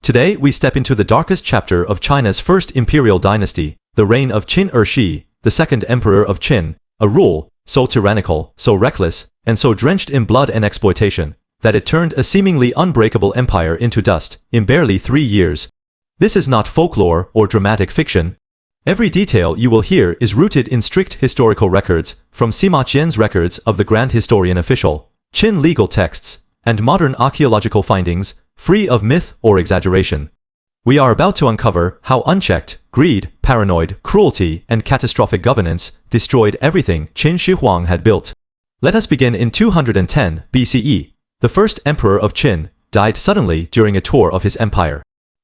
Today we step into the darkest chapter of China's first imperial dynasty, the reign of Qin Shi, the second emperor of Qin, a rule so tyrannical, so reckless, and so drenched in blood and exploitation, that it turned a seemingly unbreakable empire into dust in barely 3 years. This is not folklore or dramatic fiction. Every detail you will hear is rooted in strict historical records, from Sima Qian's records of the Grand Historian Official, Qin legal texts, and modern archaeological findings, free of myth or exaggeration. We are about to uncover how unchecked greed, paranoid cruelty, and catastrophic governance destroyed everything Qin Shi Huang had built. Let us begin in 210 BCE. The first emperor of Qin died suddenly during a tour of his empire.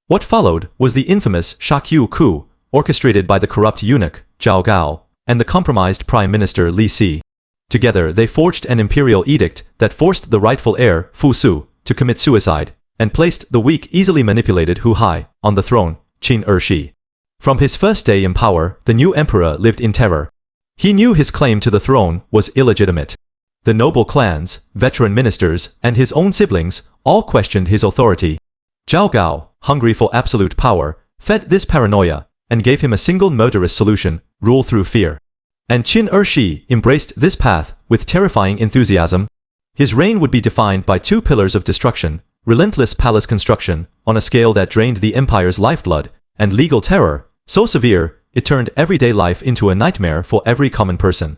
What followed was the infamous Shakyu coup, orchestrated by the corrupt eunuch, Zhao Gao, and the compromised prime minister Li Si. Together they forged an imperial edict that forced the rightful heir, Fu Su, to commit suicide, and placed the weak, easily manipulated Hu Hai on the throne, Qin Shi. From his first day in power, the new emperor lived in terror. He knew his claim to the throne was illegitimate. The noble clans, veteran ministers, and his own siblings all questioned his authority. Zhao Gao, hungry for absolute power, fed this paranoia and gave him a single murderous solution: rule through fear. And Qin Shi embraced this path with terrifying enthusiasm. His reign would be defined by 2 pillars of destruction: relentless palace construction on a scale that drained the empire's lifeblood, and legal terror so severe it turned everyday life into a nightmare for every common person.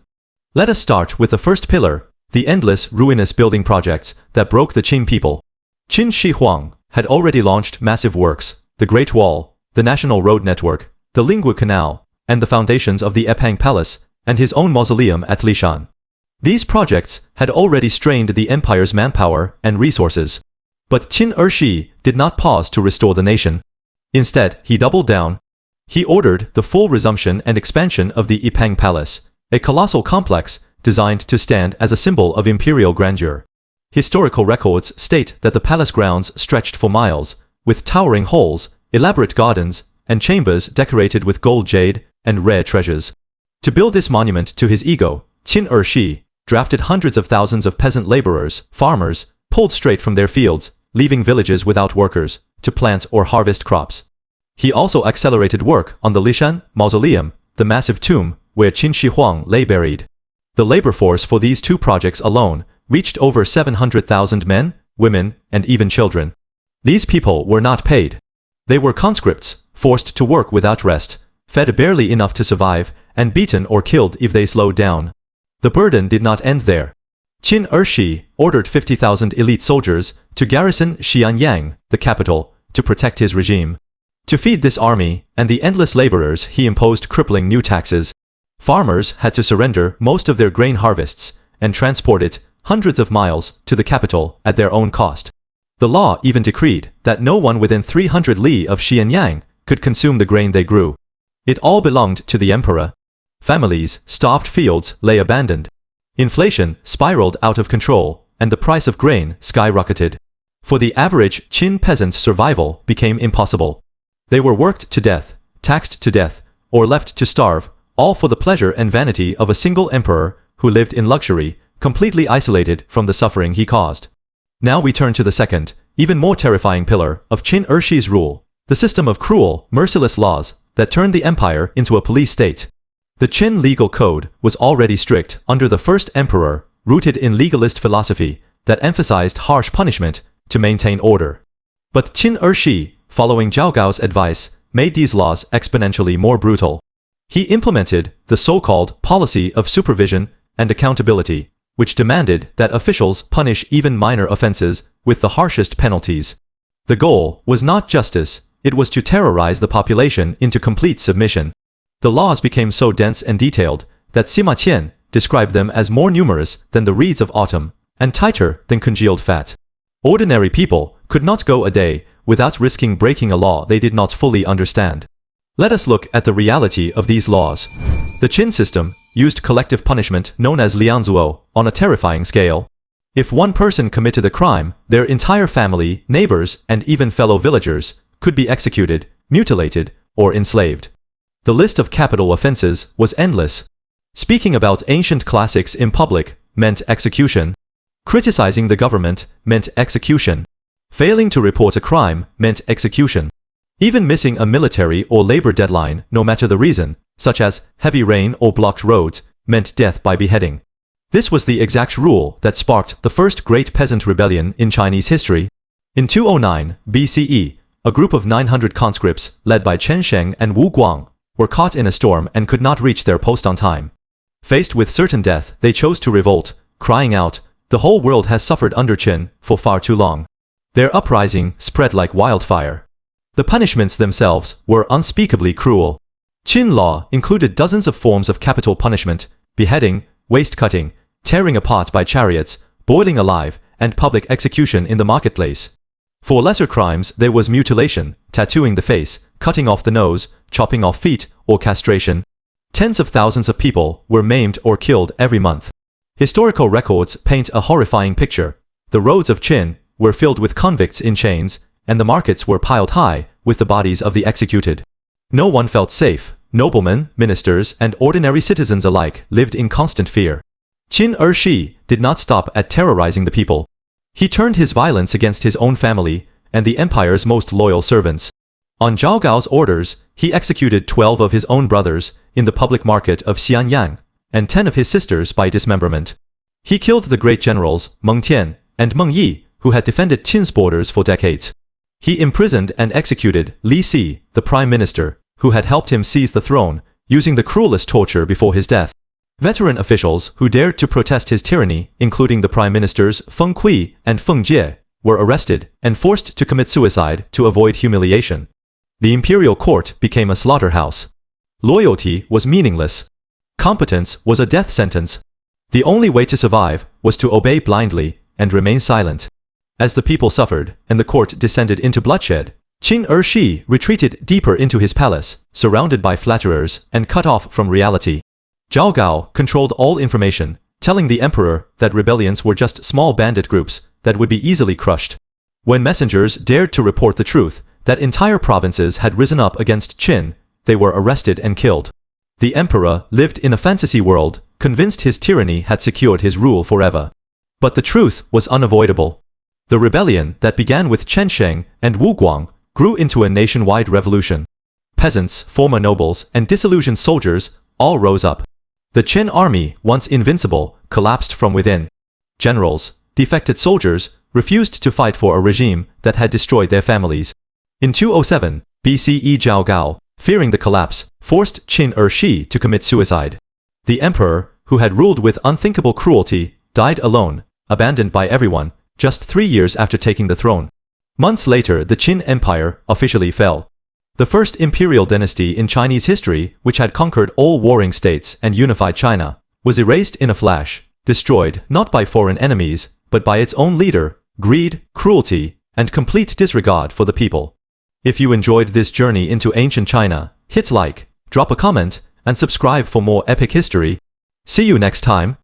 Let us start with the first pillar, the endless, ruinous building projects that broke the Qin people. Qin Shi Huang had already launched massive works: the Great Wall, the National Road Network, the Linggu Canal, and the foundations of the Epang Palace, and his own mausoleum at Lishan. These projects had already strained the empire's manpower and resources. But Qin Shi did not pause to restore the nation. Instead, he doubled down. He ordered the full resumption and expansion of the Epang Palace, a colossal complex designed to stand as a symbol of imperial grandeur. Historical records state that the palace grounds stretched for miles, with towering halls, elaborate gardens, and chambers decorated with gold, jade, and rare treasures. To build this monument to his ego, Qin Shi drafted hundreds of thousands of peasant laborers, farmers, pulled straight from their fields, leaving villages without workers, to plant or harvest crops. He also accelerated work on the Lishan mausoleum, the massive tomb where Qin Shi Huang lay buried. The labor force for these 2 projects alone reached over 700,000 men, women, and even children. These people were not paid. They were conscripts, forced to work without rest, fed barely enough to survive, and beaten or killed if they slowed down. The burden did not end there. Qin Shi ordered 50,000 elite soldiers to garrison Xianyang, the capital, to protect his regime. To feed this army and the endless laborers, he imposed crippling new taxes. Farmers had to surrender most of their grain harvests and transport it hundreds of miles to the capital at their own cost. The law even decreed that no one within 300 li of Xianyang could consume the grain they grew. It all belonged to the emperor. Families, starved, fields lay abandoned. Inflation spiraled out of control, and the price of grain skyrocketed. For the average Qin peasant's survival became impossible. They were worked to death, taxed to death, or left to starve, all for the pleasure and vanity of a single emperor who lived in luxury, completely isolated from the suffering he caused. Now we turn to the second, even more terrifying pillar of Qin Shi's rule, the system of cruel, merciless laws that turned the empire into a police state. The Qin legal code was already strict under the first emperor, rooted in legalist philosophy that emphasized harsh punishment to maintain order. But Qin Shi, following Zhao Gao's advice, made these laws exponentially more brutal. He implemented the so-called policy of supervision and accountability, which demanded that officials punish even minor offenses with the harshest penalties. The goal was not justice, it was to terrorize the population into complete submission. The laws became so dense and detailed that Sima Qian described them as more numerous than the reeds of autumn, and tighter than congealed fat. Ordinary people could not go a day without risking breaking a law they did not fully understand. Let us look at the reality of these laws. The Qin system used collective punishment known as lianzuo on a terrifying scale. If one person committed a crime, their entire family, neighbors, and even fellow villagers could be executed, mutilated, or enslaved. The list of capital offenses was endless. Speaking about ancient classics in public meant execution. Criticizing the government meant execution. Failing to report a crime meant execution. Even missing a military or labor deadline, no matter the reason, such as heavy rain or blocked roads, meant death by beheading. This was the exact rule that sparked the first great peasant rebellion in Chinese history. In 209 BCE, a group of 900 conscripts, led by Chen Sheng and Wu Guang, were caught in a storm and could not reach their post on time. Faced with certain death, they chose to revolt, crying out, "The whole world has suffered under Qin for far too long." Their uprising spread like wildfire. The punishments themselves were unspeakably cruel. Qin law included dozens of forms of capital punishment: beheading, waist-cutting, tearing apart by chariots, boiling alive, and public execution in the marketplace. For lesser crimes, there was mutilation, tattooing the face, cutting off the nose, chopping off feet, or castration. Tens of thousands of people were maimed or killed every month. Historical records paint a horrifying picture. The roads of Qin were filled with convicts in chains, and the markets were piled high with the bodies of the executed. No one felt safe. Noblemen, ministers, and ordinary citizens alike lived in constant fear. Qin Shi did not stop at terrorizing the people. He turned his violence against his own family and the empire's most loyal servants. On Zhao Gao's orders, he executed 12 of his own brothers in the public market of Xianyang, and 10 of his sisters by dismemberment. He killed the great generals Meng Tian and Meng Yi, who had defended Qin's borders for decades. He imprisoned and executed Li Si, the prime minister, who had helped him seize the throne, using the cruelest torture before his death. Veteran officials who dared to protest his tyranny, including the prime ministers Feng Kui and Feng Jie, were arrested and forced to commit suicide to avoid humiliation. The imperial court became a slaughterhouse. Loyalty was meaningless. Competence was a death sentence. The only way to survive was to obey blindly and remain silent. As the people suffered and the court descended into bloodshed, Qin Shi retreated deeper into his palace, surrounded by flatterers and cut off from reality. Zhao Gao controlled all information, telling the emperor that rebellions were just small bandit groups that would be easily crushed. When messengers dared to report the truth, that entire provinces had risen up against Qin, they were arrested and killed. The emperor lived in a fantasy world, convinced his tyranny had secured his rule forever. But the truth was unavoidable. The rebellion that began with Chen Sheng and Wu Guang grew into a nationwide revolution. Peasants, former nobles, and disillusioned soldiers all rose up. The Qin army, once invincible, collapsed from within. Generals, defected soldiers, refused to fight for a regime that had destroyed their families. In 207 BCE, Zhao Gao, fearing the collapse, forced Qin Shi to commit suicide. The emperor, who had ruled with unthinkable cruelty, died alone, abandoned by everyone, just 3 years after taking the throne. Months later, the Qin Empire officially fell. The first imperial dynasty in Chinese history, which had conquered all warring states and unified China, was erased in a flash, destroyed not by foreign enemies, but by its own leader, greed, cruelty, and complete disregard for the people. If you enjoyed this journey into ancient China, hit like, drop a comment, and subscribe for more epic history. See you next time.